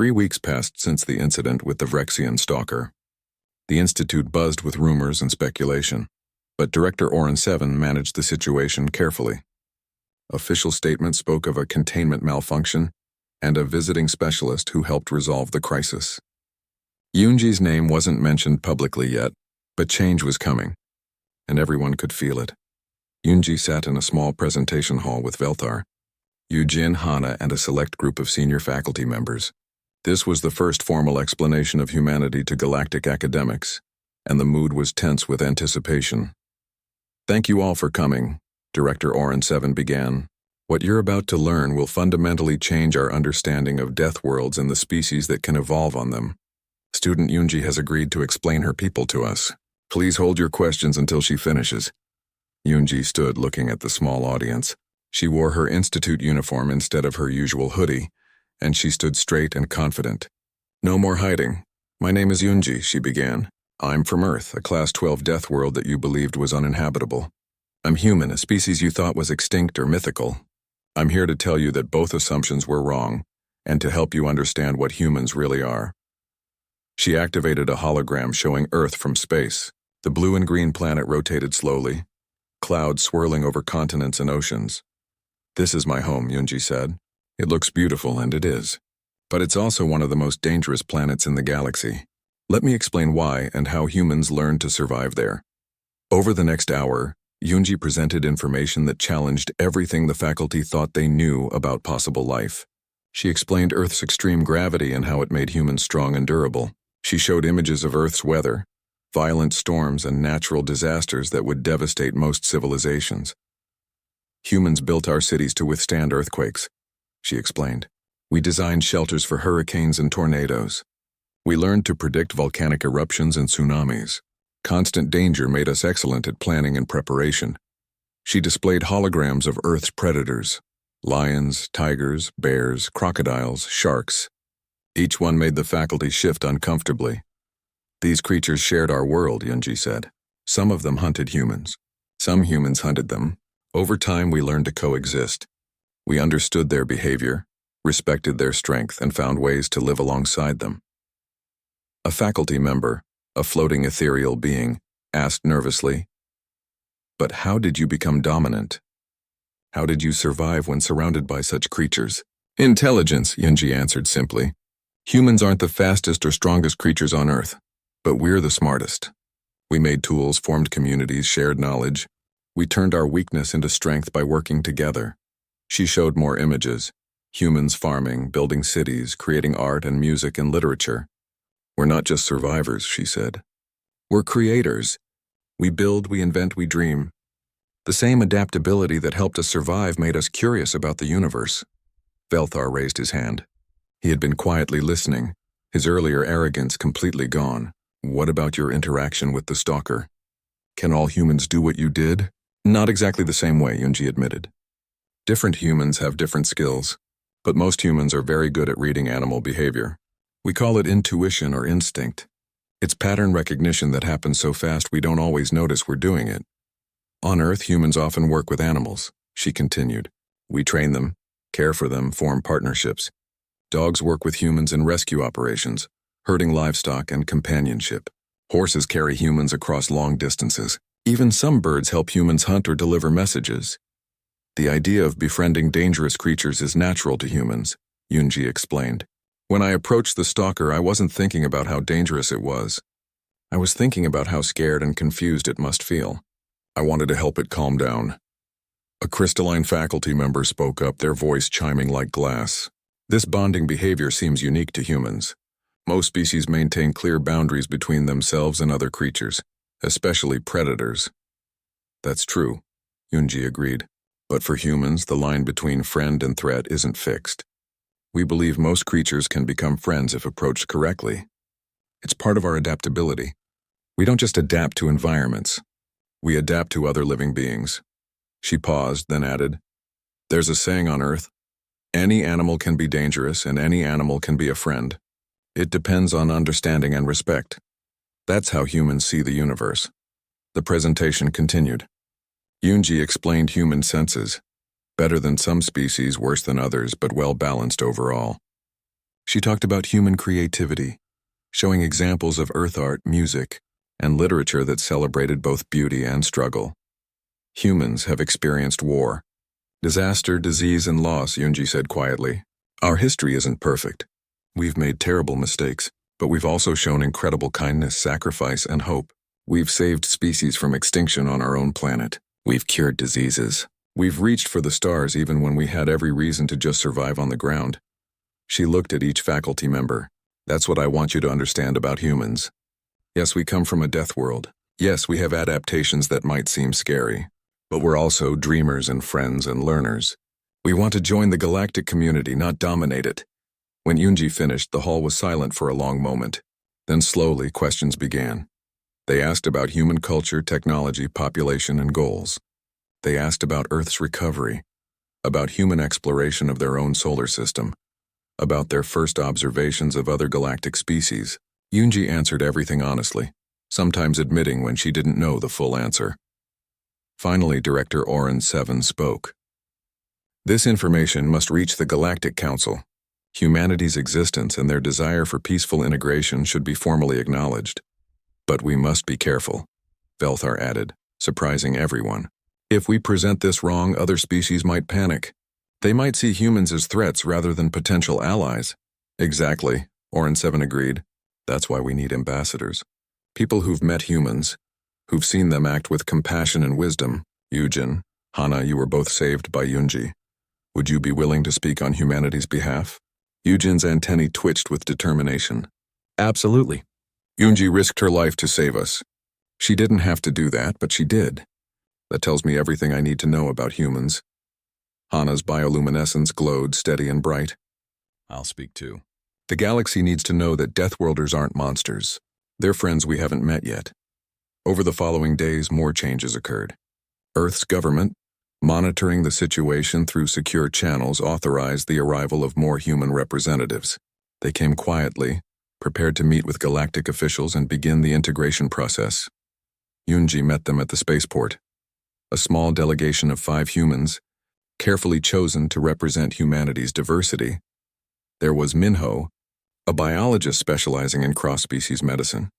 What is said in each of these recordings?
3 weeks passed since the incident with the Vrexian stalker. The Institute buzzed with rumors and speculation, but Director Orin 7 managed the situation carefully. Official statements spoke of a containment malfunction and a visiting specialist who helped resolve the crisis. Yunji's name wasn't mentioned publicly yet, but change was coming, and everyone could feel it. Yunji sat in a small presentation hall with Velthar, Yujin, Hana, and a select group of senior faculty members. This was the first formal explanation of humanity to galactic academics, and the mood was tense with anticipation. "Thank you all for coming," Director Orin 7 began. "What you're about to learn will fundamentally change our understanding of Deathworlds and the species that can evolve on them. Student Yunji has agreed to explain her people to us. Please hold your questions until she finishes." Yunji stood looking at the small audience. She wore her institute uniform instead of her usual hoodie, and she stood straight and confident. "No more hiding. My name is Yunji," she began. "I'm from Earth, a Class 12 death world that you believed was uninhabitable. I'm human, a species you thought was extinct or mythical. I'm here to tell you that both assumptions were wrong, and to help you understand what humans really are." She activated a hologram showing Earth from space. The blue and green planet rotated slowly, clouds swirling over continents and oceans. "This is my home," Yunji said. "It looks beautiful, and it is. But it's also one of the most dangerous planets in the galaxy. Let me explain why and how humans learned to survive there." Over the next hour, Yunji presented information that challenged everything the faculty thought they knew about possible life. She explained Earth's extreme gravity and how it made humans strong and durable. She showed images of Earth's weather, violent storms and natural disasters that would devastate most civilizations. "Humans built our cities to withstand earthquakes," she explained. "We designed shelters for hurricanes and tornadoes. We learned to predict volcanic eruptions and tsunamis. Constant danger made us excellent at planning and preparation." She displayed holograms of Earth's predators: lions, tigers, bears, crocodiles, sharks. Each one made the faculty shift uncomfortably. "These creatures shared our world," Yunji said. "Some of them hunted humans. Some humans hunted them. Over time, we learned to coexist. We understood their behavior, respected their strength, and found ways to live alongside them." A faculty member, a floating ethereal being, asked nervously, "But how did you become dominant? How did you survive when surrounded by such creatures?" "Intelligence," Yunji answered simply. "Humans aren't the fastest or strongest creatures on Earth, but we're the smartest. We made tools, formed communities, shared knowledge. We turned our weakness into strength by working together." She showed more images: humans farming, building cities, creating art and music and literature. "We're not just survivors," she said. "We're creators. We build, we invent, we dream. The same adaptability that helped us survive made us curious about the universe." Velthar raised his hand. He had been quietly listening, his earlier arrogance completely gone. "What about your interaction with the stalker? Can all humans do what you did?" "Not exactly the same way," Yunji admitted. "Different humans have different skills, but most humans are very good at reading animal behavior. We call it intuition or instinct. It's pattern recognition that happens so fast we don't always notice we're doing it. On Earth, humans often work with animals," she continued. "We train them, care for them, form partnerships. Dogs work with humans in rescue operations, herding livestock and companionship. Horses carry humans across long distances. Even some birds help humans hunt or deliver messages. The idea of befriending dangerous creatures is natural to humans," Yunji explained. "When I approached the stalker, I wasn't thinking about how dangerous it was. I was thinking about how scared and confused it must feel. I wanted to help it calm down." A crystalline faculty member spoke up, their voice chiming like glass. "This bonding behavior seems unique to humans. Most species maintain clear boundaries between themselves and other creatures, especially predators." "That's true," Yunji agreed. "But for humans, the line between friend and threat isn't fixed. We believe most creatures can become friends if approached correctly. It's part of our adaptability. We don't just adapt to environments. We adapt to other living beings." She paused, then added, "There's a saying on Earth: any animal can be dangerous and any animal can be a friend. It depends on understanding and respect. That's how humans see the universe." The presentation continued. Yunji explained human senses. Better than some species, worse than others, but well-balanced overall. She talked about human creativity, showing examples of earth art, music, and literature that celebrated both beauty and struggle. Humans have experienced war, disaster, disease, and loss, Yunji said quietly. Our history isn't perfect. We've made terrible mistakes, but we've also shown incredible kindness, sacrifice, and hope. We've saved species from extinction on our own planet. We've cured diseases. We've reached for the stars even when we had every reason to just survive on the ground. She looked at each faculty member. That's what I want you to understand about humans. Yes, we come from a death world. Yes, we have adaptations that might seem scary. But we're also dreamers and friends and learners. We want to join the galactic community, not dominate it. When Yunji finished, the hall was silent for a long moment. Then slowly, questions began. They asked about human culture, technology, population, and goals. They asked about Earth's recovery, about human exploration of their own solar system, about their first observations of other galactic species. Yunji answered everything honestly, sometimes admitting when she didn't know the full answer. Finally, Director Oren 7 spoke. This information must reach the Galactic Council. Humanity's existence and their desire for peaceful integration should be formally acknowledged. But we must be careful, Velthar added, surprising everyone. If we present this wrong, other species might panic. They might see humans as threats rather than potential allies. Exactly, Oren 7 agreed. That's why we need ambassadors. People who've met humans, who've seen them act with compassion and wisdom. Yujin, Hana, you were both saved by Yunji. Would you be willing to speak on humanity's behalf? Yujin's antennae twitched with determination. Absolutely. Yunji risked her life to save us. She didn't have to do that, but she did. That tells me everything I need to know about humans. Hana's bioluminescence glowed steady and bright. I'll speak too. The galaxy needs to know that Deathworlders aren't monsters. They're friends we haven't met yet. Over the following days, more changes occurred. Earth's government, monitoring the situation through secure channels, authorized the arrival of more human representatives. They came quietly, prepared to meet with galactic officials and begin the integration process. Yunji met them at the spaceport. A small delegation of 5 humans, carefully chosen to represent humanity's diversity. There was Minho, a biologist specializing in cross-species medicine.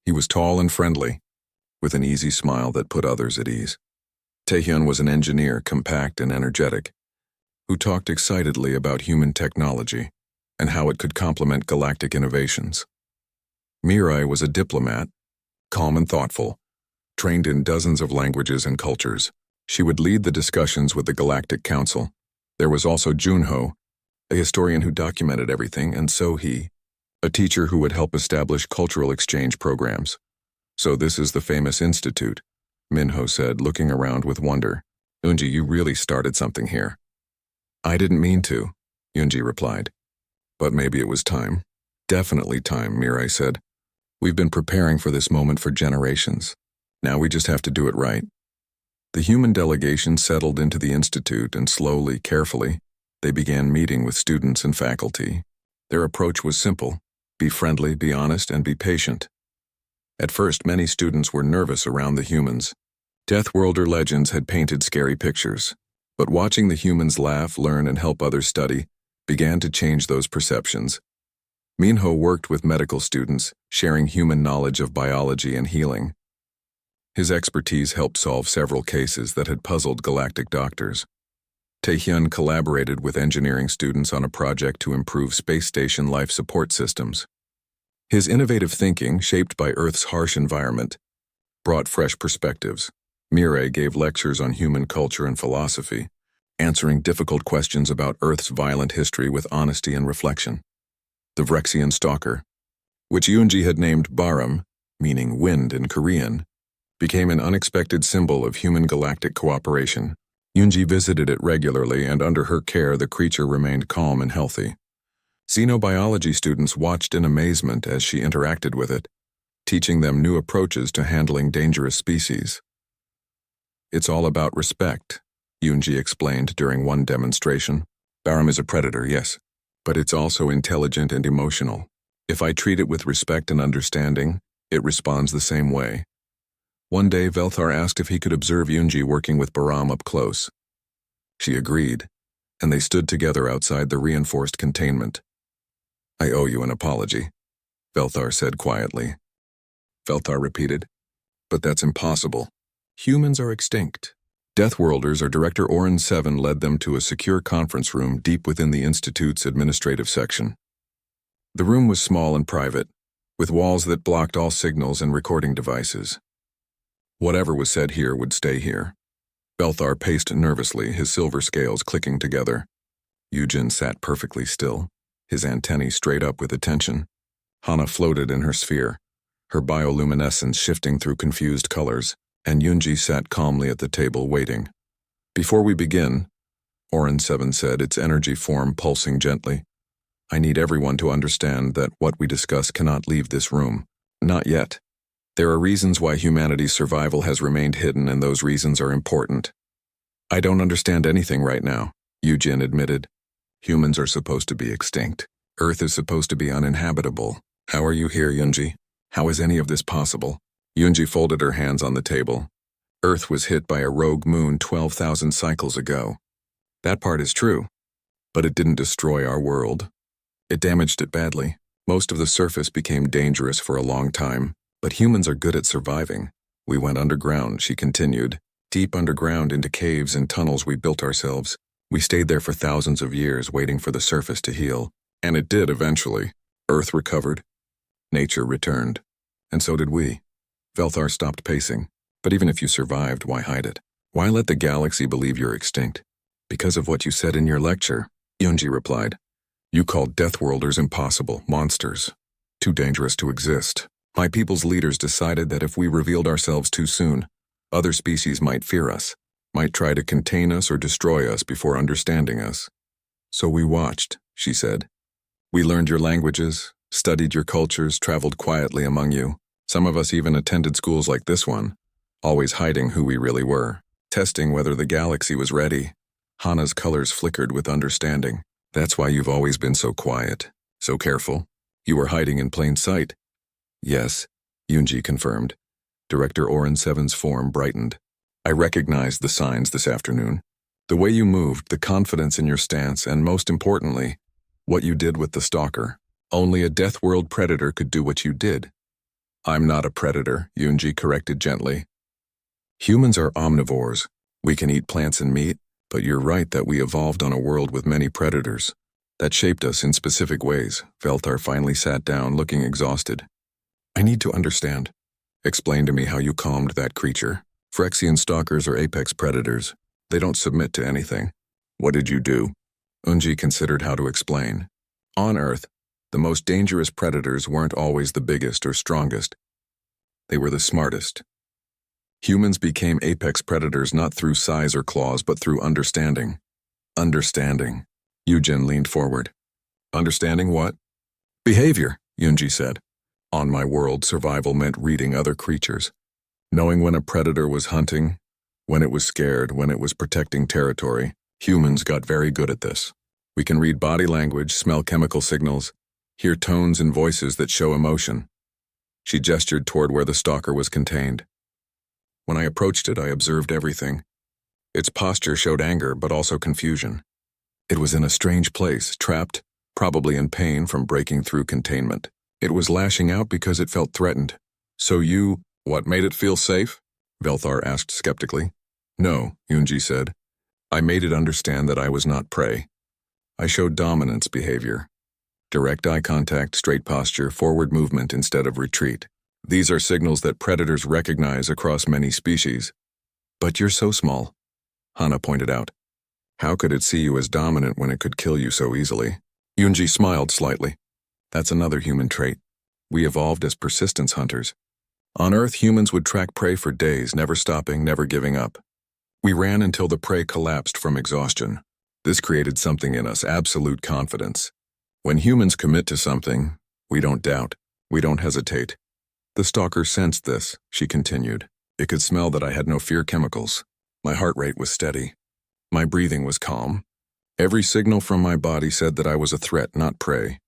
He was tall and friendly, with an easy smile that put others at ease. Taehyun was an engineer, compact and energetic, who talked excitedly about human technology and how it could complement galactic innovations. Mirai was a diplomat, calm and thoughtful, trained in dozens of languages and cultures. She would lead the discussions with the Galactic Council. There was also Junho, a historian who documented everything, and Sohee, a teacher who would help establish cultural exchange programs. So this is the famous institute, Minho said, looking around with wonder. Yunji, you really started something here. I didn't mean to, Yunji replied. But maybe it was time. Definitely time, Mirai said. We've been preparing for this moment for generations. Now we just have to do it right. The human delegation settled into the institute and slowly, carefully, they began meeting with students and faculty. Their approach was simple. Be friendly, be honest, and be patient. At first, many students were nervous around the humans. Deathworlder legends had painted scary pictures, but watching the humans laugh, learn, and help others study began to change those perceptions. Minho worked with medical students, sharing human knowledge of biology and healing. His expertise helped solve several cases that had puzzled galactic doctors. Taehyun collaborated with engineering students on a project to improve space station life support systems. His innovative thinking, shaped by Earth's harsh environment, brought fresh perspectives. Mirai gave lectures on human culture and philosophy, answering difficult questions about Earth's violent history with honesty and reflection. The Vrexian stalker, which Yunji had named Baram, meaning wind in Korean, became an unexpected symbol of human galactic cooperation. Yunji visited it regularly, and under her care the creature remained calm and healthy. Xenobiology students watched in amazement as she interacted with it, teaching them new approaches to handling dangerous species. It's all about respect, Yunji explained during one demonstration. Baram is a predator, yes, but it's also intelligent and emotional. If I treat it with respect and understanding, it responds the same way. One day, Velthar asked if he could observe Yunji working with Baram up close. She agreed, and they stood together outside the reinforced containment. I owe you an apology, Velthar said quietly. Velthar repeated, but that's impossible. Humans are extinct. Deathworlders or Director Orin 7 led them to a secure conference room deep within the Institute's administrative section. The room was small and private, with walls that blocked all signals and recording devices. Whatever was said here would stay here. Velthar paced nervously, his silver scales clicking together. Eugen sat perfectly still, his antennae straight up with attention. Hana floated in her sphere, her bioluminescence shifting through confused colors, and Yunji sat calmly at the table waiting. Before we begin, Orin 7 said, its energy form pulsing gently, I need everyone to understand that what we discuss cannot leave this room. Not yet. There are reasons why humanity's survival has remained hidden, and those reasons are important. I don't understand anything right now, Eugen admitted. Humans are supposed to be extinct. Earth is supposed to be uninhabitable. How are you here, Yunji? How is any of this possible? Yunji folded her hands on the table. Earth was hit by a rogue moon 12,000 cycles ago. That part is true, but it didn't destroy our world. It damaged it badly. Most of the surface became dangerous for a long time, but humans are good at surviving. We went underground, she continued, deep underground into caves and tunnels we built ourselves. We stayed there for thousands of years waiting for the surface to heal. And it did eventually. Earth recovered. Nature returned. And so did we. Velthar stopped pacing. But even if you survived, why hide it? Why let the galaxy believe you're extinct? Because of what you said in your lecture, Yunji replied. You called Deathworlders impossible, monsters. Too dangerous to exist. My people's leaders decided that if we revealed ourselves too soon, other species might fear us, might try to contain us or destroy us before understanding us. So we watched, she said. We learned your languages, studied your cultures, traveled quietly among you. Some of us even attended schools like this one, always hiding who we really were, testing whether the galaxy was ready. Hana's colors flickered with understanding. That's why you've always been so quiet, so careful. You were hiding in plain sight. Yes, Yunji confirmed. Director Orin 7's form brightened. I recognized the signs this afternoon. The way you moved, the confidence in your stance, and most importantly, what you did with the stalker. Only a Deathworld predator could do what you did. I'm not a predator, Yunji corrected gently. Humans are omnivores. We can eat plants and meat, but you're right that we evolved on a world with many predators. That shaped us in specific ways. Velthar finally sat down, looking exhausted. I need to understand. Explain to me how you calmed that creature. Phyrexian stalkers are apex predators. They don't submit to anything. What did you do? Unji considered how to explain. On Earth, the most dangerous predators weren't always the biggest or strongest. They were the smartest. Humans became apex predators not through size or claws, but through understanding. Understanding. Eugen leaned forward. Understanding what? Behavior, Yunji said. On my world, survival meant reading other creatures. Knowing when a predator was hunting, when it was scared, when it was protecting territory. Humans got very good at this. We can read body language, smell chemical signals, hear tones and voices that show emotion. She gestured toward where the stalker was contained. When I approached it, I observed everything. Its posture showed anger, but also confusion. It was in a strange place, trapped, probably in pain from breaking through containment. It was lashing out because it felt threatened. So what made it feel safe? Velthar asked skeptically. No, Yunji said. I made it understand that I was not prey. I showed dominance behavior. Direct eye contact, straight posture, forward movement instead of retreat. These are signals that predators recognize across many species. But you're so small, Hana pointed out. How could it see you as dominant when it could kill you so easily? Yunji smiled slightly. That's another human trait. We evolved as persistence hunters. On Earth, humans would track prey for days, never stopping, never giving up. We ran until the prey collapsed from exhaustion. This created something in us, absolute confidence. When humans commit to something, we don't doubt, we don't hesitate. The stalker sensed this, she continued. It could smell that I had no fear chemicals. My heart rate was steady. My breathing was calm. Every signal from my body said that I was a threat, not prey.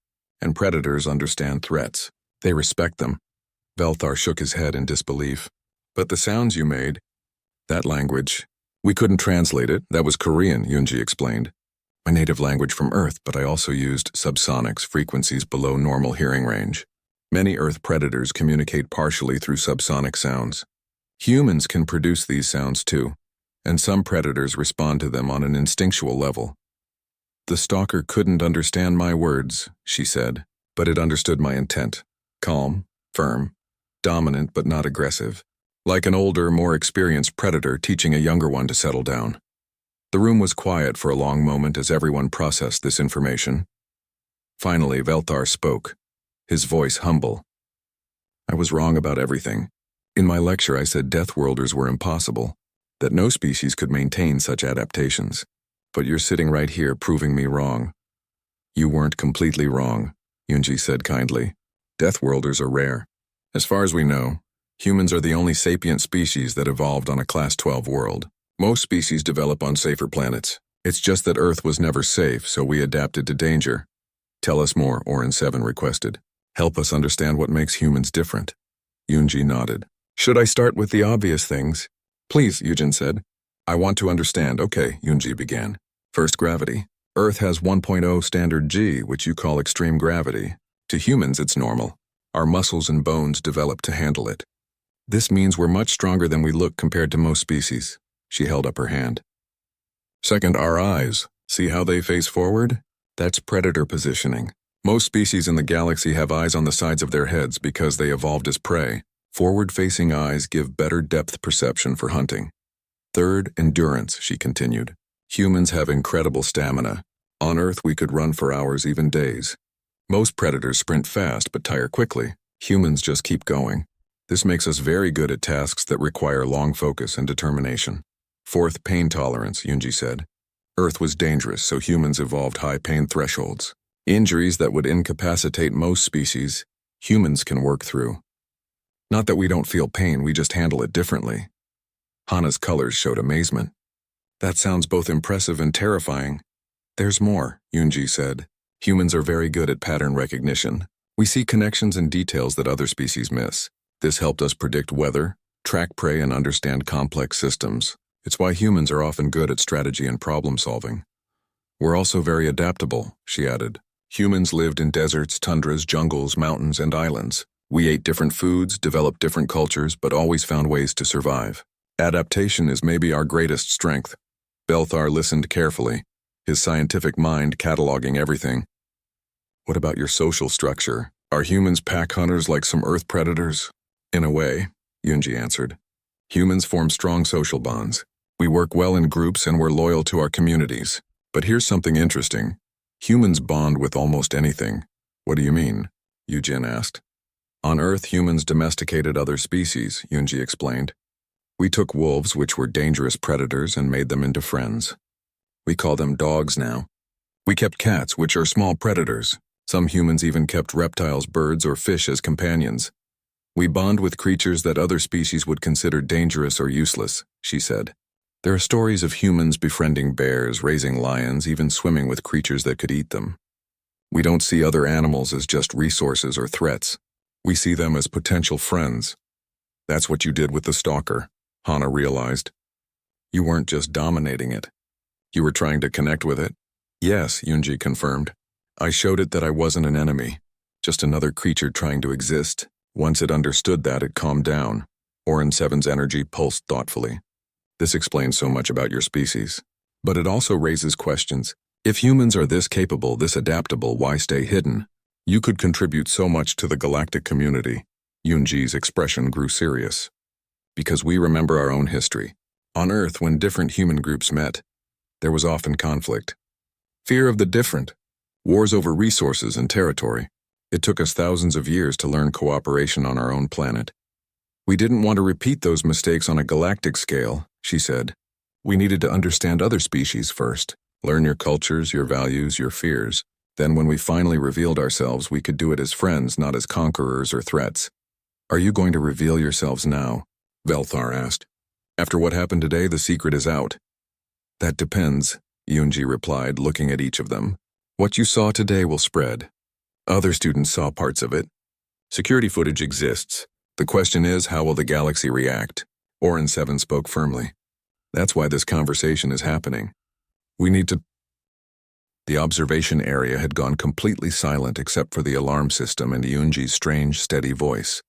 And predators understand threats. They respect them. Velthar shook his head in disbelief. But the sounds you made, that language, we couldn't translate it. That was Korean, Yunji explained. my native language from Earth, but I also used subsonics, frequencies below normal hearing range. Many Earth predators communicate partially through subsonic sounds. Humans can produce these sounds too, and some predators respond to them on an instinctual level. The stalker couldn't understand my words, she said, but it understood my intent. Calm, firm, dominant but not aggressive. Like an older, more experienced predator teaching a younger one to settle down. The room was quiet for a long moment as everyone processed this information. Finally, Velthar spoke, his voice humble. I was wrong about everything. In my lecture, I said Deathworlders were impossible, that no species could maintain such adaptations. But you're sitting right here proving me wrong. You weren't completely wrong, Yunji said kindly. Deathworlders are rare. As far as we know, humans are the only sapient species that evolved on a Class 12 world. Most species develop on safer planets. It's just that Earth was never safe, so we adapted to danger. Tell us more, Orin 7 requested. Help us understand what makes humans different. Yunji nodded. Should I start with the obvious things? Please, Yujin said. I want to understand. Okay, Yunji began. First, gravity. Earth has 1.0 standard G, which you call extreme gravity. To humans, it's normal. Our muscles and bones develop to handle it. This means we're much stronger than we look compared to most species. She held up her hand. Second, our eyes. See how they face forward? That's predator positioning. Most species in the galaxy have eyes on the sides of their heads because they evolved as prey. Forward-facing eyes give better depth perception for hunting. Third, endurance, she continued. Humans have incredible stamina. On Earth, we could run for hours, even days. Most predators sprint fast but tire quickly. Humans just keep going. This makes us very good at tasks that require long focus and determination. Fourth, pain tolerance, Yunji said. Earth was dangerous, so humans evolved high pain thresholds. Injuries that would incapacitate most species, humans can work through. Not that we don't feel pain, we just handle it differently. Hana's colors showed amazement. That sounds both impressive and terrifying. There's more, Yunji said. Humans are very good at pattern recognition. We see connections and details that other species miss. This helped us predict weather, track prey, and understand complex systems. It's why humans are often good at strategy and problem solving. We're also very adaptable, she added. Humans lived in deserts, tundras, jungles, mountains, and islands. We ate different foods, developed different cultures, but always found ways to survive. Adaptation is maybe our greatest strength. Belthar listened carefully, his scientific mind cataloging everything. What about your social structure? Are humans pack hunters like some Earth predators? In a way, Yunji answered. Humans form strong social bonds. We work well in groups and we're loyal to our communities. But here's something interesting. Humans bond with almost anything. What do you mean? Yujin asked. On Earth, humans domesticated other species, Yunji explained. We took wolves, which were dangerous predators, and made them into friends. We call them dogs now. We kept cats, which are small predators. Some humans even kept reptiles, birds, or fish as companions. We bond with creatures that other species would consider dangerous or useless, she said. There are stories of humans befriending bears, raising lions, even swimming with creatures that could eat them. We don't see other animals as just resources or threats. We see them as potential friends. That's what you did with the stalker, Hana realized. You weren't just dominating it. You were trying to connect with it. Yes, Yunji confirmed. I showed it that I wasn't an enemy, just another creature trying to exist. Once it understood that, it calmed down. Orin 7's energy pulsed thoughtfully. This explains so much about your species. But it also raises questions. If humans are this capable, this adaptable, why stay hidden? You could contribute so much to the galactic community. Yunji's expression grew serious. Because we remember our own history. On Earth, when different human groups met, there was often conflict. Fear of the different. Wars over resources and territory. It took us thousands of years to learn cooperation on our own planet. We didn't want to repeat those mistakes on a galactic scale, she said. We needed to understand other species first. Learn your cultures, your values, your fears. Then when we finally revealed ourselves, we could do it as friends, not as conquerors or threats. Are you going to reveal yourselves now? Velthar asked. After what happened today, the secret is out. That depends, Yunji replied, looking at each of them. What you saw today will spread. Other students saw parts of it. Security footage exists. The question is, how will the galaxy react? Orin 7 spoke firmly. That's why this conversation is happening. We need to The observation area had gone completely silent except for the alarm system and Yoonji's strange, steady voice.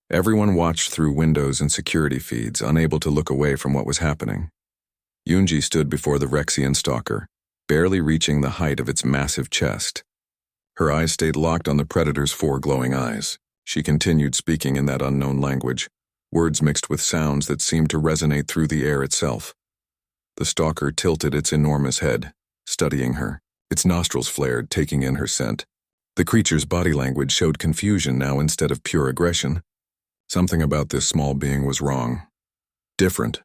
Everyone watched through windows and security feeds, unable to look away from what was happening. Yoonji stood before the Rexian stalker, barely reaching the height of its massive chest. Her eyes stayed locked on the predator's 4 glowing eyes. She continued speaking in that unknown language, words mixed with sounds that seemed to resonate through the air itself. The stalker tilted its enormous head, studying her. Its nostrils flared, taking in her scent. The creature's body language showed confusion now instead of pure aggression. Something about this small being was wrong. Different.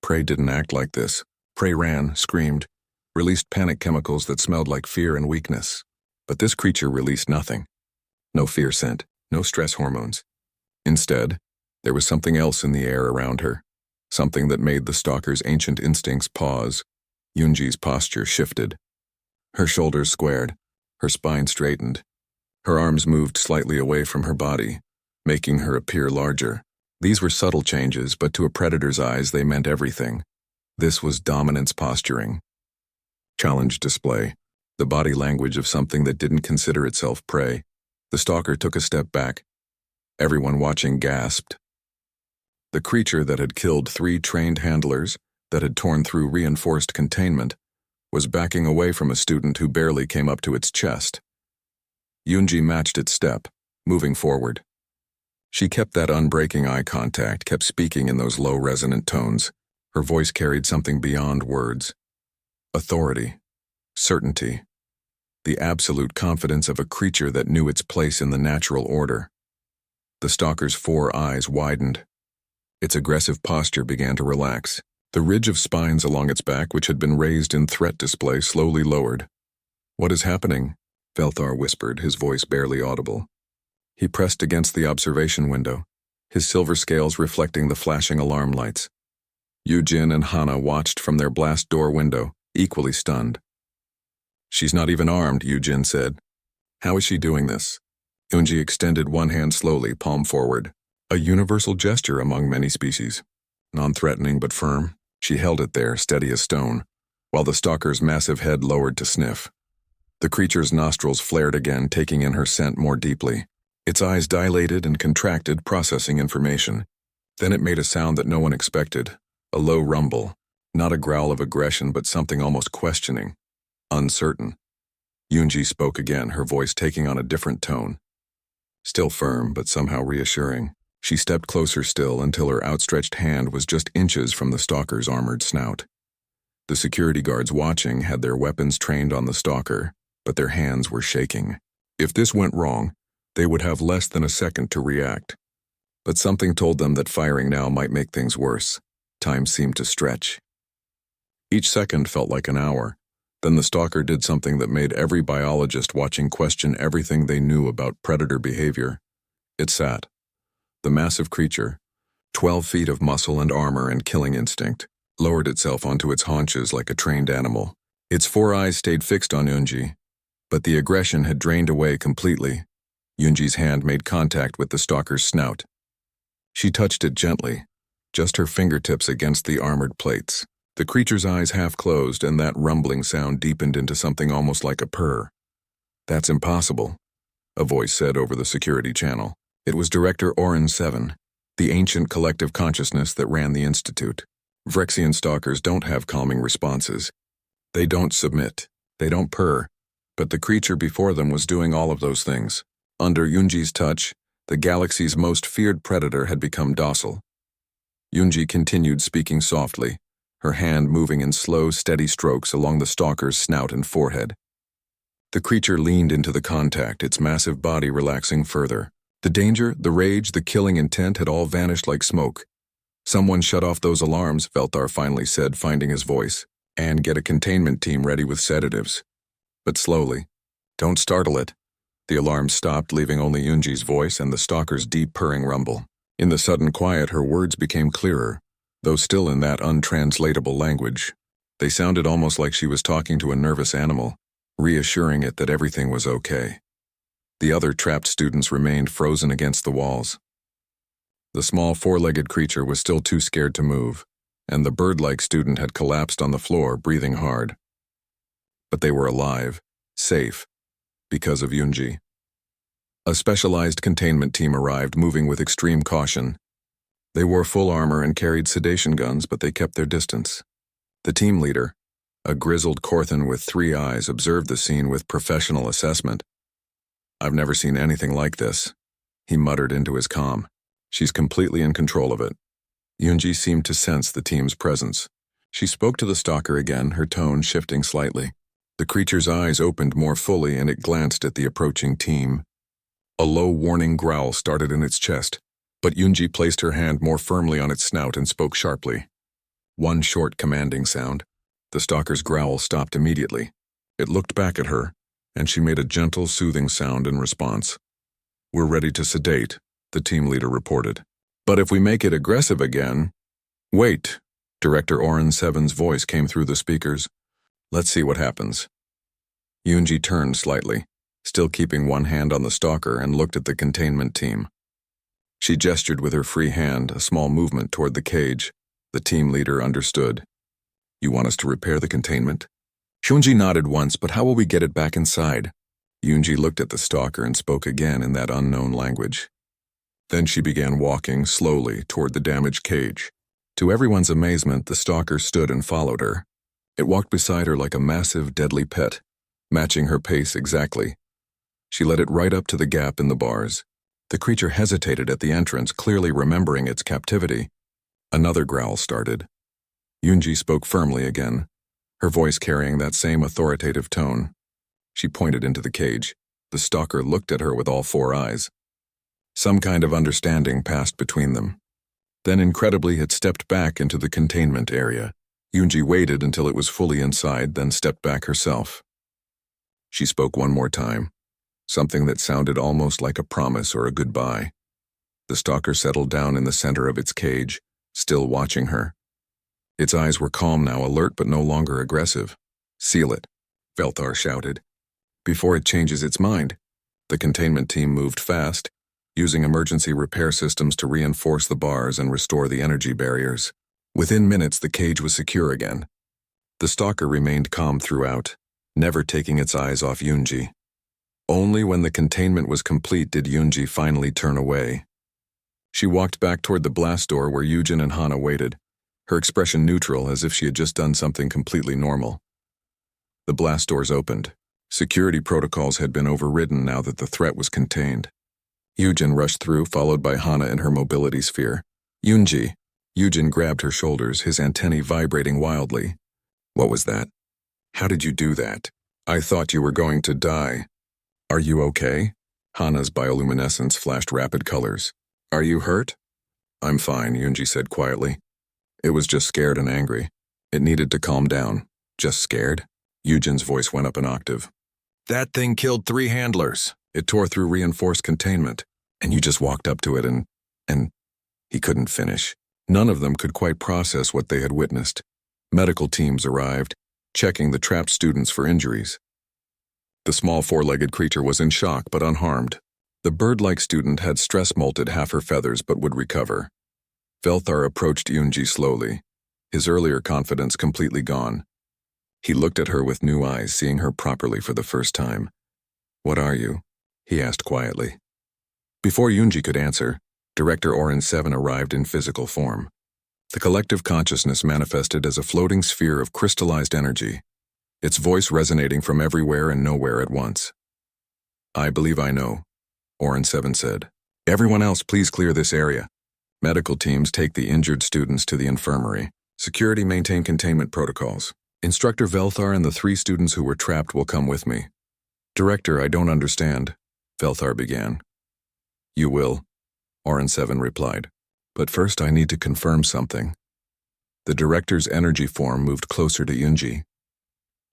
Prey didn't act like this. Prey ran, screamed, released panic chemicals that smelled like fear and weakness. But this creature released nothing. No fear scent, no stress hormones. Instead, there was something else in the air around her, something that made the stalker's ancient instincts pause. Yoonji's posture shifted. Her shoulders squared, her spine straightened. Her arms moved slightly away from her body, making her appear larger. These were subtle changes, but to a predator's eyes they meant everything. This was dominance posturing. Challenge display, the body language of something that didn't consider itself prey. The stalker took a step back. Everyone watching gasped. The creature that had killed 3 trained handlers, that had torn through reinforced containment, was backing away from a student who barely came up to its chest. Yoonji matched its step, moving forward. She kept that unbreaking eye contact, kept speaking in those low resonant tones. Her voice carried something beyond words. Authority, certainty, the absolute confidence of a creature that knew its place in the natural order. The stalker's 4 eyes widened. Its aggressive posture began to relax. The ridge of spines along its back, which had been raised in threat display, slowly lowered. "What is happening?" Velthar whispered, his voice barely audible. He pressed against the observation window, his silver scales reflecting the flashing alarm lights. Yujin and Hana watched from their blast door window, equally stunned. "She's not even armed," Yujin said. "How is she doing this?" Yoonji extended one hand slowly, palm forward. A universal gesture among many species. Non-threatening but firm, she held it there, steady as stone, while the stalker's massive head lowered to sniff. The creature's nostrils flared again, taking in her scent more deeply. Its eyes dilated and contracted, processing information. Then it made a sound that no one expected, a low rumble, not a growl of aggression but something almost questioning, uncertain. Yoonji spoke again, her voice taking on a different tone. Still firm, but somehow reassuring. She stepped closer still until her outstretched hand was just inches from the stalker's armored snout. The security guards watching had their weapons trained on the stalker, but their hands were shaking. If this went wrong, they would have less than a second to react. But something told them that firing now might make things worse. Time seemed to stretch. Each second felt like an hour. Then the stalker did something that made every biologist watching question everything they knew about predator behavior. It sat. The massive creature, 12 feet of muscle and armor and killing instinct, lowered itself onto its haunches like a trained animal. Its 4 eyes stayed fixed on Yoonji, but the aggression had drained away completely. Yoonji's hand made contact with the stalker's snout. She touched it gently, just her fingertips against the armored plates. The creature's eyes half closed, and that rumbling sound deepened into something almost like a purr. "That's impossible," a voice said over the security channel. It was Director Oren 7, the ancient collective consciousness that ran the institute. Vrexian stalkers don't have calming responses. They don't submit. They don't purr. But the creature before them was doing all of those things. Under Yoonji's touch, the galaxy's most feared predator had become docile. Yoonji continued speaking softly, her hand moving in slow, steady strokes along the stalker's snout and forehead. The creature leaned into the contact, its massive body relaxing further. The danger, the rage, the killing intent had all vanished like smoke. "Someone shut off those alarms," Velthar finally said, finding his voice, "and get a containment team ready with sedatives." But slowly. "Don't startle it." The alarms stopped, leaving only Yoonji's voice and the stalker's deep purring rumble. In the sudden quiet, her words became clearer, though still in that untranslatable language. They sounded almost like she was talking to a nervous animal, reassuring it that everything was okay. The other trapped students remained frozen against the walls. The small 4-legged creature was still too scared to move, and the bird-like student had collapsed on the floor, breathing hard. but they were alive, safe, because of Yunji. A specialized containment team arrived, moving with extreme caution. They wore full armor and carried sedation guns, but they kept their distance. The team leader, a grizzled Korthan with 3 eyes, observed the scene with professional assessment. "I've never seen anything like this," he muttered into his comm. "She's completely in control of it." Yunji seemed to sense the team's presence. She spoke to the stalker again, her tone shifting slightly. The creature's eyes opened more fully and it glanced at the approaching team. A low warning growl started in its chest, but Yunji placed her hand more firmly on its snout and spoke sharply. One short commanding sound. The stalker's growl stopped immediately. It looked back at her, and she made a gentle, soothing sound in response. "We're ready to sedate," the team leader reported. "But if we make it aggressive again—" "Wait," Director Oren 7's voice came through the speakers. "Let's see what happens." Yunji turned slightly, still keeping one hand on the stalker, and looked at the containment team. She gestured with her free hand, a small movement toward the cage. The team leader understood. "You want us to repair the containment?" Shunji nodded once, "But how will we get it back inside?" Yunji looked at the stalker and spoke again in that unknown language. Then she began walking slowly toward the damaged cage. To everyone's amazement, the stalker stood and followed her. It walked beside her like a massive, deadly pet, matching her pace exactly. She led it right up to the gap in the bars. The creature hesitated at the entrance, clearly remembering its captivity. Another growl started. Yunji spoke firmly again, her voice carrying that same authoritative tone. She pointed into the cage. The stalker looked at her with all 4 eyes. Some kind of understanding passed between them. Then incredibly it stepped back into the containment area. Yunji waited until it was fully inside, then stepped back herself. She spoke one more time, something that sounded almost like a promise or a goodbye. The stalker settled down in the center of its cage, still watching her. Its eyes were calm now, alert but no longer aggressive. "Seal it," Velthar shouted, "before it changes its mind." The containment team moved fast, using emergency repair systems to reinforce the bars and restore the energy barriers. Within minutes, the cage was secure again. The stalker remained calm throughout, never taking its eyes off Yunji. Only when the containment was complete did Yunji finally turn away. She walked back toward the blast door where Yujin and Hana waited, her expression neutral as if she had just done something completely normal. The blast doors opened. Security protocols had been overridden now that the threat was contained. Yujin rushed through, followed by Hana in her mobility sphere. "Yunji." Yujin grabbed her shoulders, his antennae vibrating wildly. "What was that? How did you do that? I thought you were going to die." "Are you okay?" Hana's bioluminescence flashed rapid colors. "Are you hurt?" "I'm fine," Yunji said quietly. "It was just scared and angry. It needed to calm down." "Just scared?" Yujin's voice went up an octave. "That thing killed 3 handlers. It tore through reinforced containment. And you just walked up to it and... He couldn't finish. None of them could quite process what they had witnessed. Medical teams arrived, checking the trapped students for injuries. The small 4-legged creature was in shock but unharmed. The bird-like student had stress-molted half her feathers but would recover. Velthar approached Yunji slowly, his earlier confidence completely gone. He looked at her with new eyes, seeing her properly for the first time. "What are you?" he asked quietly. Before Yunji could answer, Director Oren 7 arrived in physical form. The collective consciousness manifested as a floating sphere of crystallized energy, its voice resonating from everywhere and nowhere at once. "I believe I know," Oren 7 said. "Everyone else, please clear this area. Medical teams take the injured students to the infirmary. Security maintain containment protocols. Instructor Velthar and the 3 students who were trapped will come with me." "Director, I don't understand," Velthar began. "You will," Oren 7 replied. "But first I need to confirm something." The director's energy form moved closer to Yunji.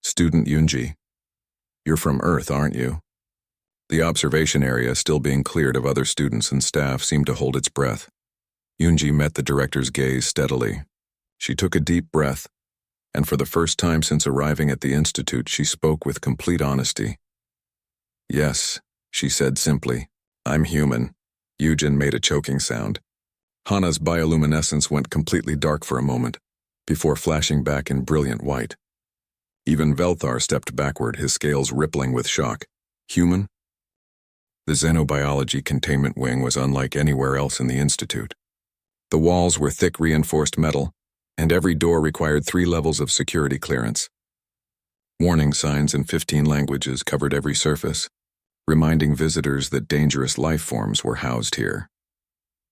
"Student Yunji, you're from Earth, aren't you?" The observation area, still being cleared of other students and staff, seemed to hold its breath. Yunji met the director's gaze steadily. She took a deep breath, and for the first time since arriving at the institute, she spoke with complete honesty. "Yes," she said simply. "I'm human." Yujin made a choking sound. Hana's bioluminescence went completely dark for a moment, before flashing back in brilliant white. Even Velthar stepped backward, his scales rippling with shock. Human? The Xenobiology containment wing was unlike anywhere else in the Institute. The walls were thick reinforced metal, and every door required 3 levels of security clearance. Warning signs in 15 languages covered every surface, reminding visitors that dangerous life forms were housed here.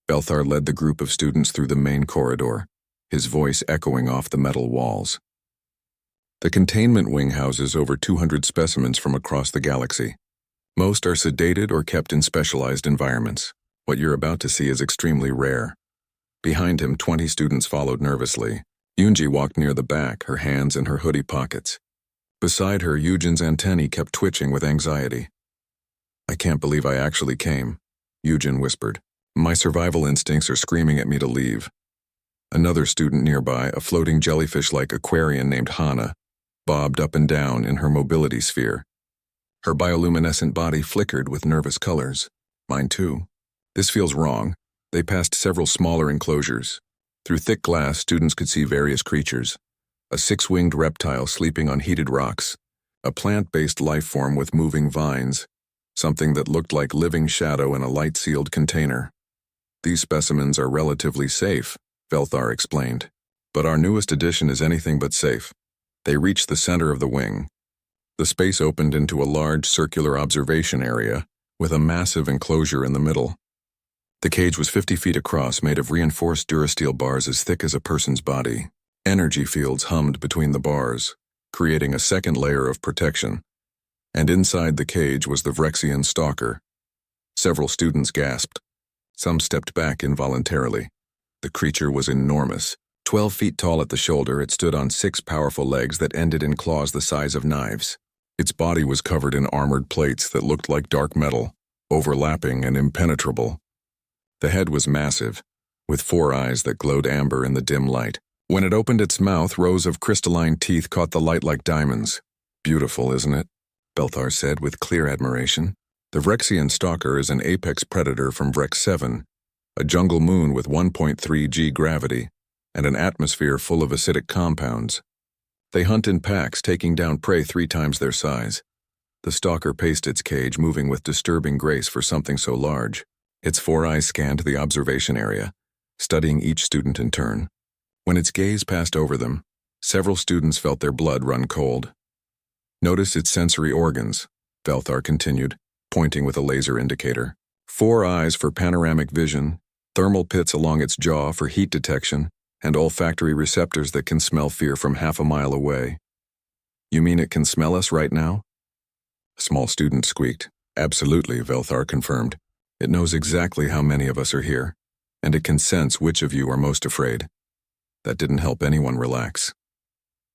Velthar led the group of students through the main corridor, his voice echoing off the metal walls. The containment wing houses over 200 specimens from across the galaxy. Most are sedated or kept in specialized environments. What you're about to see is extremely rare. Behind him, 20 students followed nervously. Yunji walked near the back, her hands in her hoodie pockets. Beside her, Eugen's antennae kept twitching with anxiety. "I can't believe I actually came," Eugen whispered. "My survival instincts are screaming at me to leave." Another student nearby, a floating jellyfish-like aquarian named Hana, bobbed up and down in her mobility sphere. Her bioluminescent body flickered with nervous colors. Mine too. This feels wrong. They passed several smaller enclosures. Through thick glass, students could see various creatures. A 6-winged reptile sleeping on heated rocks. A plant-based life form with moving vines. Something that looked like living shadow in a light-sealed container. "These specimens are relatively safe," Velthar explained. "But our newest addition is anything but safe." They reached the center of the wing. The space opened into a large circular observation area, with a massive enclosure in the middle. The cage was 50 feet across, made of reinforced durasteel bars as thick as a person's body. Energy fields hummed between the bars, creating a second layer of protection. And inside the cage was the Vrexian stalker. Several students gasped. Some stepped back involuntarily. The creature was enormous. 12 feet tall at the shoulder, it stood on 6 powerful legs that ended in claws the size of knives. Its body was covered in armored plates that looked like dark metal, overlapping and impenetrable. The head was massive, with 4 eyes that glowed amber in the dim light. When it opened its mouth, rows of crystalline teeth caught the light like diamonds. "Beautiful, isn't it?" Velthar said with clear admiration. The Vrexian stalker is an apex predator from Vrex 7, a jungle moon with 1.3 g gravity and an atmosphere full of acidic compounds. They hunt in packs, taking down prey 3 times their size. The stalker paced its cage, moving with disturbing grace for something so large. Its 4 eyes scanned the observation area, studying each student in turn. When its gaze passed over them, several students felt their blood run cold. "Notice its sensory organs," Velthar continued, pointing with a laser indicator. 4 eyes for panoramic vision, thermal pits along its jaw for heat detection, and olfactory receptors that can smell fear from half a mile away. "You mean it can smell us right now?" A small student squeaked. "Absolutely," Velthar confirmed. "It knows exactly how many of us are here, and it can sense which of you are most afraid." That didn't help anyone relax.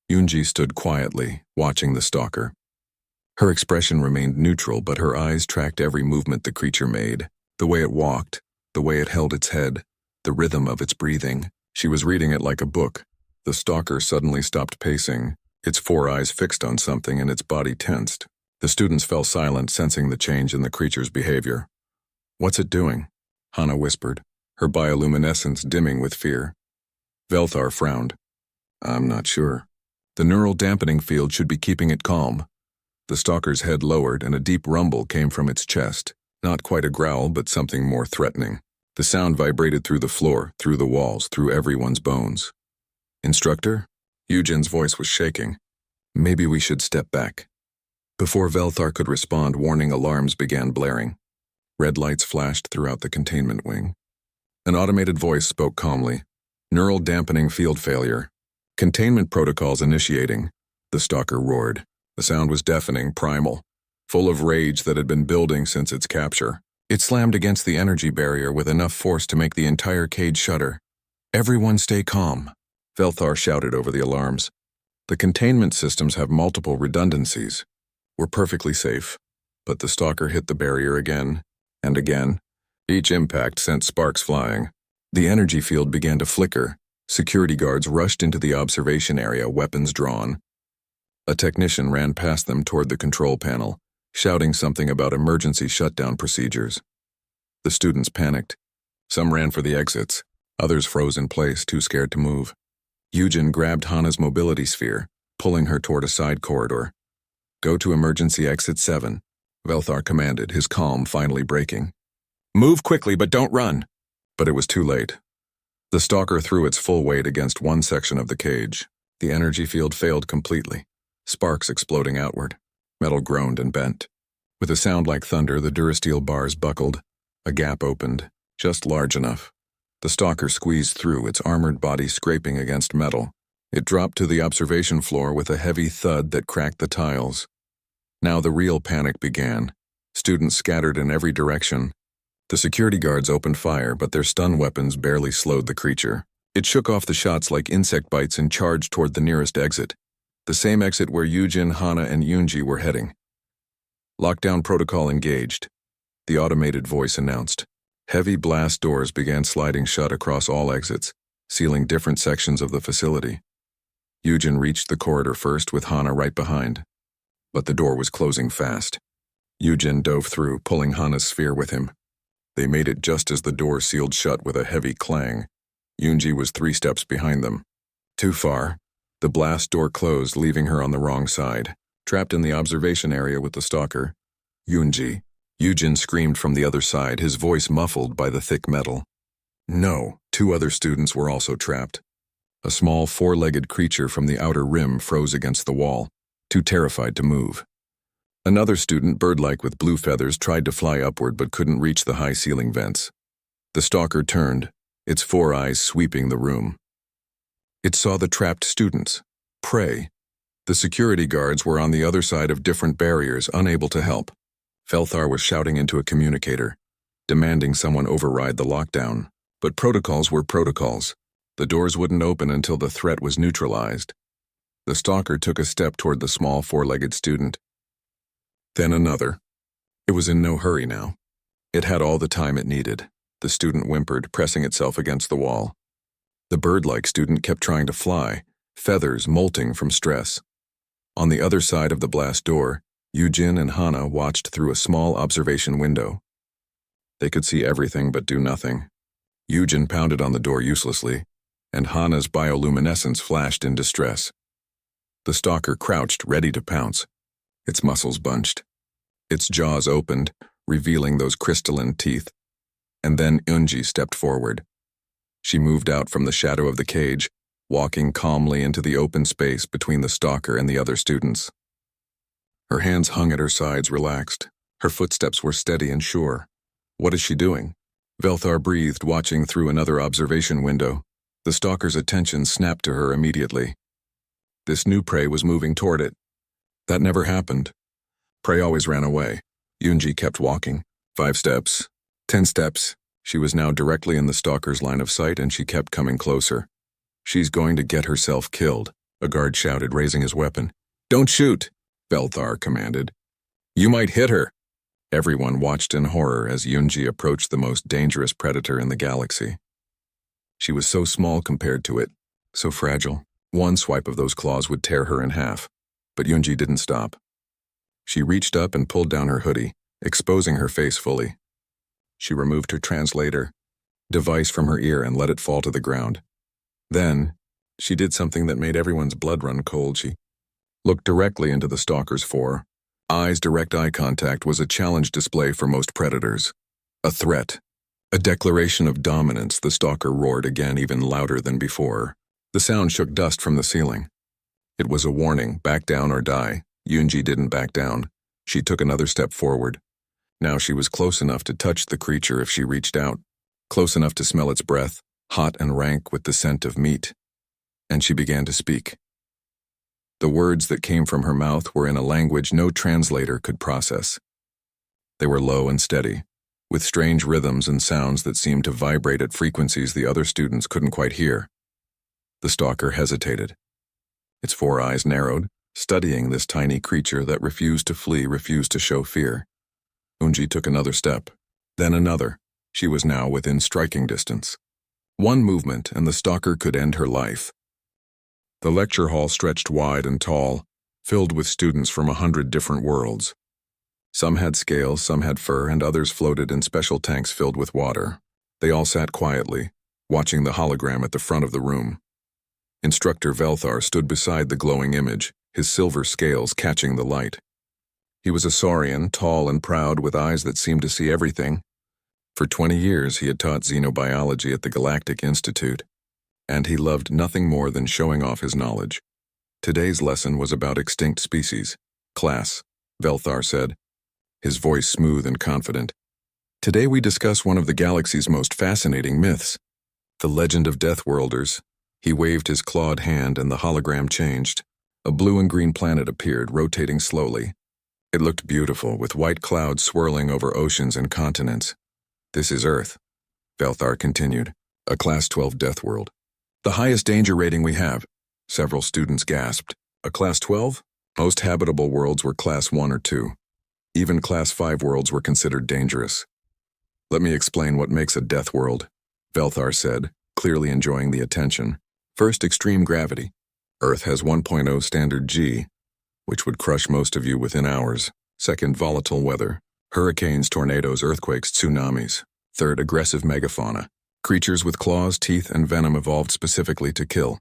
Yunji stood quietly, watching the stalker. Her expression remained neutral, but her eyes tracked every movement the creature made. The way it walked, the way it held its head, the rhythm of its breathing. She was reading it like a book. The stalker suddenly stopped pacing, its 4 eyes fixed on something and its body tensed. The students fell silent, sensing the change in the creature's behavior. "What's it doing?" Hana whispered, her bioluminescence dimming with fear. Velthar frowned. "I'm not sure. The neural dampening field should be keeping it calm." The stalker's head lowered and a deep rumble came from its chest. Not quite a growl, but something more threatening. The sound vibrated through the floor, through the walls, through everyone's bones. "Instructor?" Eugen's voice was shaking. "Maybe we should step back." Before Velthar could respond, warning alarms began blaring. Red lights flashed throughout the containment wing. An automated voice spoke calmly. "Neural dampening field failure. Containment protocols initiating." The stalker roared. The sound was deafening, primal, full of rage that had been building since its capture. It slammed against the energy barrier with enough force to make the entire cage shudder. "Everyone stay calm," Velthar shouted over the alarms. "The containment systems have multiple redundancies. We're perfectly safe." But the stalker hit the barrier again and again. Each impact sent sparks flying. The energy field began to flicker. Security guards rushed into the observation area, weapons drawn. A technician ran past them toward the control panel, shouting something about emergency shutdown procedures. The students panicked. Some ran for the exits. Others froze in place, too scared to move. Eugen grabbed Hana's mobility sphere, pulling her toward a side corridor. "Go to emergency exit 7, Velthar commanded, his calm finally breaking. "Move quickly, but don't run." But it was too late. The stalker threw its full weight against one section of the cage. The energy field failed completely, sparks exploding outward. Metal groaned and bent. With a sound like thunder, the durasteel bars buckled. A gap opened, just large enough. The stalker squeezed through, its armored body scraping against metal. It dropped to the observation floor with a heavy thud that cracked the tiles. Now the real panic began. Students scattered in every direction. The security guards opened fire, but their stun weapons barely slowed the creature. It shook off the shots like insect bites and charged toward the nearest exit, the same exit where Yujin, Hana, and Yunji were heading. Lockdown protocol engaged, the automated voice announced. Heavy blast doors began sliding shut across all exits, sealing different sections of the facility. Yujin reached the corridor first, with Hana right behind. But the door was closing fast. Yujin dove through, pulling Hana's sphere with him. They made it just as the door sealed shut with a heavy clang. Yunji was 3 steps behind them. Too far. The blast door closed, leaving her on the wrong side, trapped in the observation area with the stalker. "Yunji." Yujin screamed from the other side, his voice muffled by the thick metal. No, 2 other students were also trapped. A small 4-legged creature from the outer rim froze against the wall, too terrified to move. Another student, bird-like with blue feathers, tried to fly upward but couldn't reach the high ceiling vents. The stalker turned, its 4 eyes sweeping the room. It saw the trapped students. Prey. The security guards were on the other side of different barriers, unable to help. Velthar was shouting into a communicator, demanding someone override the lockdown. But protocols were protocols. The doors wouldn't open until the threat was neutralized. The stalker took a step toward the small 4-legged student. Then another. It was in no hurry now. It had all the time it needed. The student whimpered, pressing itself against the wall. The bird-like student kept trying to fly, feathers molting from stress. On the other side of the blast door, Yujin and Hana watched through a small observation window. They could see everything but do nothing. Yujin pounded on the door uselessly, and Hana's bioluminescence flashed in distress. The stalker crouched, ready to pounce. Its muscles bunched. Its jaws opened, revealing those crystalline teeth. And then Yunji stepped forward. She moved out from the shadow of the cage, walking calmly into the open space between the stalker and the other students. Her hands hung at her sides, relaxed. Her footsteps were steady and sure. What is she doing? Velthar breathed, watching through another observation window. The stalker's attention snapped to her immediately. This new prey was moving toward it. That never happened. Prey always ran away. Yunji kept walking. 5 steps. 10 steps. She was now directly in the stalker's line of sight, and she kept coming closer. "She's going to get herself killed," a guard shouted, raising his weapon. "Don't shoot," Velthar commanded. "You might hit her." Everyone watched in horror as Yunji approached the most dangerous predator in the galaxy. She was so small compared to it, so fragile. One swipe of those claws would tear her in half. But Yunji didn't stop. She reached up and pulled down her hoodie, exposing her face fully. She removed her translator device from her ear and let it fall to the ground. Then, she did something that made everyone's blood run cold. She looked directly into the stalker's fore. Eyes direct eye contact was a challenge display for most predators. A threat. A declaration of dominance. The stalker roared again, even louder than before. The sound shook dust from the ceiling. It was a warning, back down or die. Yunji didn't back down. She took another step forward. Now she was close enough to touch the creature if she reached out, close enough to smell its breath, hot and rank with the scent of meat. And she began to speak. The words that came from her mouth were in a language no translator could process. They were low and steady, with strange rhythms and sounds that seemed to vibrate at frequencies the other students couldn't quite hear. The stalker hesitated. Its 4 eyes narrowed, studying this tiny creature that refused to flee, refused to show fear. Yunji took another step, then another. She was now within striking distance. One movement and the stalker could end her life. The lecture hall stretched wide and tall, filled with students from 100 different worlds. Some had scales, some had fur, and others floated in special tanks filled with water. They all sat quietly, watching the hologram at the front of the room. Instructor Velthar stood beside the glowing image, his silver scales catching the light. He was a saurian, tall and proud, with eyes that seemed to see everything. For 20 years he had taught xenobiology at the Galactic Institute, and he loved nothing more than showing off his knowledge. Today's lesson was about extinct species. Class, Velthar said, his voice smooth and confident. Today we discuss one of the galaxy's most fascinating myths, the legend of Deathworlders. He waved his clawed hand and the hologram changed. A blue and green planet appeared, rotating slowly. It looked beautiful, with white clouds swirling over oceans and continents. This is Earth, Velthar continued, a Class 12 death world. The highest danger rating we have. Several students gasped. A Class 12? Most habitable worlds were Class 1 or 2. Even Class 5 worlds were considered dangerous. Let me explain what makes a death world, Velthar said, clearly enjoying the attention. First, extreme gravity. Earth has 1.0 standard G, which would crush most of you within hours. Second, volatile weather. Hurricanes, tornadoes, earthquakes, tsunamis. Third, aggressive megafauna. Creatures with claws, teeth, and venom evolved specifically to kill.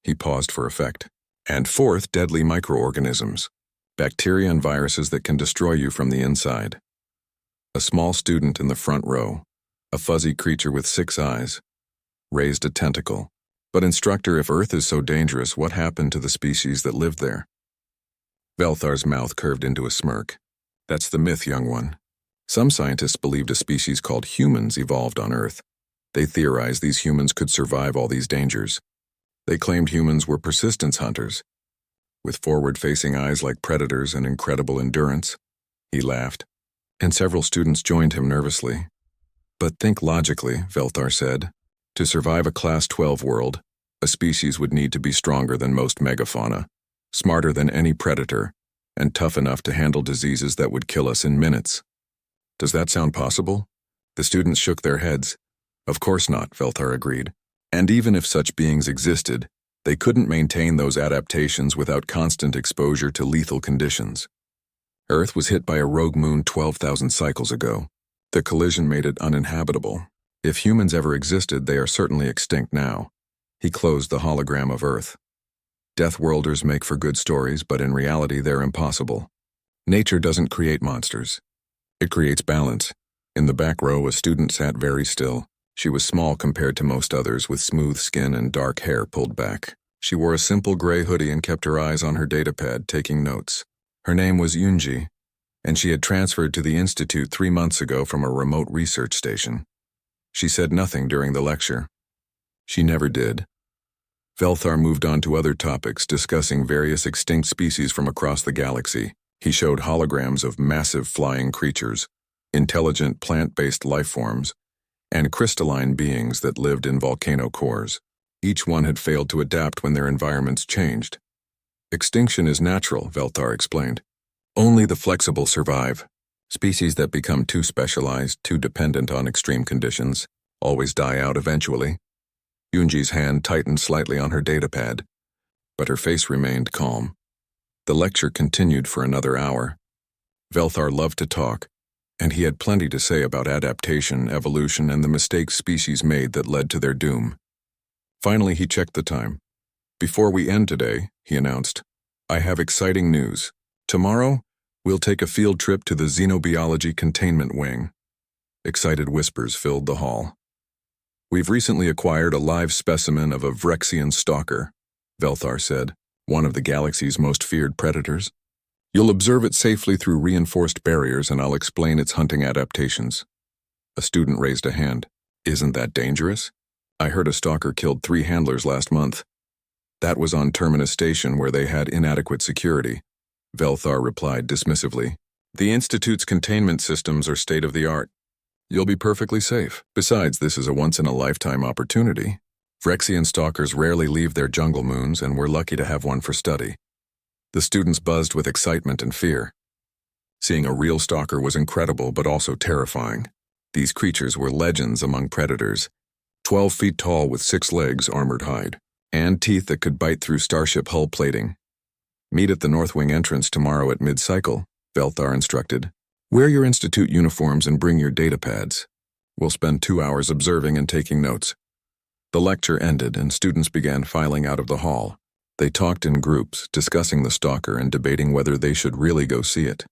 He paused for effect. And fourth, deadly microorganisms. Bacteria and viruses that can destroy you from the inside. A small student in the front row, a fuzzy creature with 6 eyes, raised a tentacle. But instructor, if Earth is so dangerous, what happened to the species that lived there? Velthar's mouth curved into a smirk. That's the myth, young one. Some scientists believed a species called humans evolved on Earth. They theorized these humans could survive all these dangers. They claimed humans were persistence hunters, with forward-facing eyes like predators and incredible endurance. He laughed, and several students joined him nervously. But think logically, Velthar said. To survive a Class 12 world, a species would need to be stronger than most megafauna, smarter than any predator, and tough enough to handle diseases that would kill us in minutes. Does that sound possible? The students shook their heads. Of course not, Velthar agreed. And even if such beings existed, they couldn't maintain those adaptations without constant exposure to lethal conditions. Earth was hit by a rogue moon 12,000 cycles ago. The collision made it uninhabitable. If humans ever existed, they are certainly extinct now. He closed the hologram of Earth. Deathworlders make for good stories, but in reality they're impossible. Nature doesn't create monsters. It creates balance. In the back row, a student sat very still. She was small compared to most others, with smooth skin and dark hair pulled back. She wore a simple gray hoodie and kept her eyes on her datapad, taking notes. Her name was Yunji, and she had transferred to the Institute 3 months ago from a remote research station. She said nothing during the lecture. She never did. Velthar moved on to other topics, discussing various extinct species from across the galaxy. He showed holograms of massive flying creatures, intelligent plant-based life forms, and crystalline beings that lived in volcano cores. Each one had failed to adapt when their environments changed. Extinction is natural, Velthar explained. Only the flexible survive. Species that become too specialized, too dependent on extreme conditions, always die out eventually. Yunji's hand tightened slightly on her datapad, but her face remained calm. The lecture continued for another hour. Velthar loved to talk, and he had plenty to say about adaptation, evolution, and the mistakes species made that led to their doom. Finally, he checked the time. Before we end today, he announced, I have exciting news. Tomorrow, we'll take a field trip to the Xenobiology Containment Wing. Excited whispers filled the hall. We've recently acquired a live specimen of a Vrexian stalker, Velthar said, one of the galaxy's most feared predators. You'll observe it safely through reinforced barriers, and I'll explain its hunting adaptations. A student raised a hand. Isn't that dangerous? I heard a stalker killed 3 handlers last month. That was on Terminus Station, where they had inadequate security. Velthar replied dismissively. The Institute's containment systems are state-of-the-art. You'll be perfectly safe. Besides, this is a once-in-a-lifetime opportunity. Vrexian stalkers rarely leave their jungle moons, and we're lucky to have one for study. The students buzzed with excitement and fear. Seeing a real stalker was incredible, but also terrifying. These creatures were legends among predators, 12 feet tall with 6 legs, armored hide, and teeth that could bite through starship hull plating. Meet at the North Wing entrance tomorrow at mid-cycle, Velthar instructed. Wear your institute uniforms and bring your datapads. We'll spend 2 hours observing and taking notes. The lecture ended and students began filing out of the hall. They talked in groups, discussing the stalker and debating whether they should really go see it.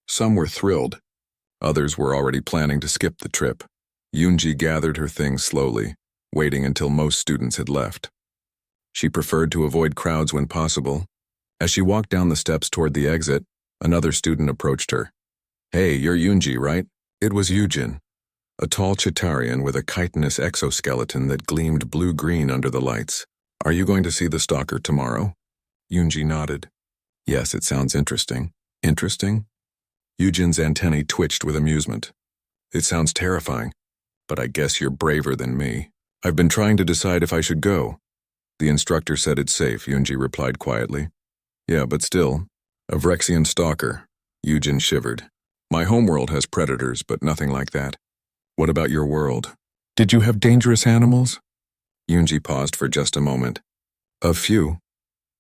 Some were thrilled. Others were already planning to skip the trip. Yoonji gathered her things slowly, waiting until most students had left. She preferred to avoid crowds when possible. As she walked down the steps toward the exit, another student approached her. "Hey, you're Yoonji, right?" It was Yujin, a tall Chitarian with a chitinous exoskeleton that gleamed blue-green under the lights. "Are you going to see the stalker tomorrow?" Yoonji nodded. "Yes, it sounds interesting." "Interesting?" Yujin's antennae twitched with amusement. "It sounds terrifying, but I guess you're braver than me. I've been trying to decide if I should go." "The instructor said it's safe," Yoonji replied quietly. "Yeah, but still, a Vrexian stalker." Yujin shivered. "My homeworld has predators, but nothing like that." "What about your world? Did you have dangerous animals?" Yoonji paused for just a moment. "A few."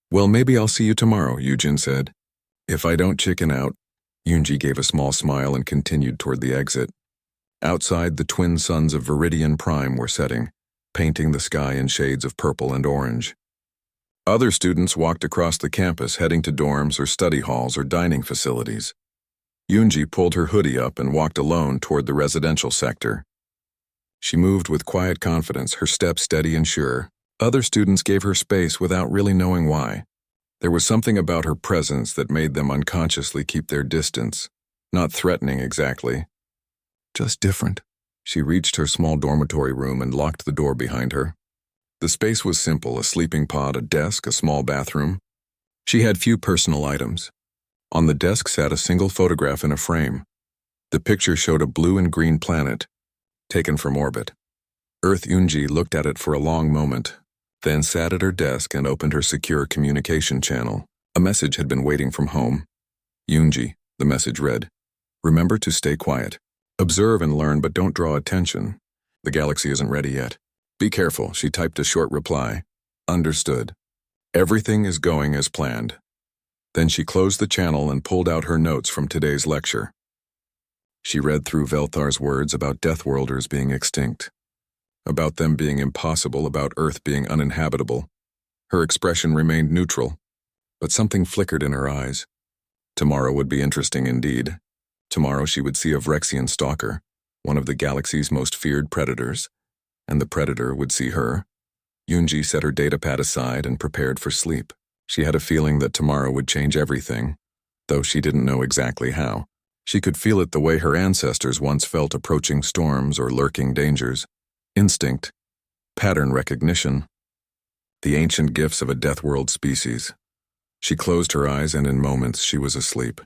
"Well, maybe I'll see you tomorrow," Yujin said. "If I don't chicken out." Yoonji gave a small smile and continued toward the exit. Outside, the twin suns of Viridian Prime were setting, painting the sky in shades of purple and orange. Other students walked across the campus, heading to dorms or study halls or dining facilities. Yoonji pulled her hoodie up and walked alone toward the residential sector. She moved with quiet confidence, her steps steady and sure. Other students gave her space without really knowing why. There was something about her presence that made them unconsciously keep their distance. Not threatening exactly, just different. She reached her small dormitory room and locked the door behind her. The space was simple, a sleeping pod, a desk, a small bathroom. She had few personal items. On the desk sat a single photograph in a frame. The picture showed a blue and green planet, taken from orbit. Earth Yoonji looked at it for a long moment, then sat at her desk and opened her secure communication channel. A message had been waiting from home. "Yoonji," the message read, "remember to stay quiet. Observe and learn, but don't draw attention. The galaxy isn't ready yet. Be careful." She typed a short reply. "Understood. Everything is going as planned." Then she closed the channel and pulled out her notes from today's lecture. She read through Velthar's words about Deathworlders being extinct, about them being impossible, about Earth being uninhabitable. Her expression remained neutral, but something flickered in her eyes. Tomorrow would be interesting indeed. Tomorrow she would see a Vrexian stalker, one of the galaxy's most feared predators, and the predator would see her. Yoonji set her datapad aside and prepared for sleep. She had a feeling that tomorrow would change everything, though she didn't know exactly how. She could feel it the way her ancestors once felt approaching storms or lurking dangers. Instinct, pattern recognition, the ancient gifts of a Deathworld species. She closed her eyes and in moments she was asleep.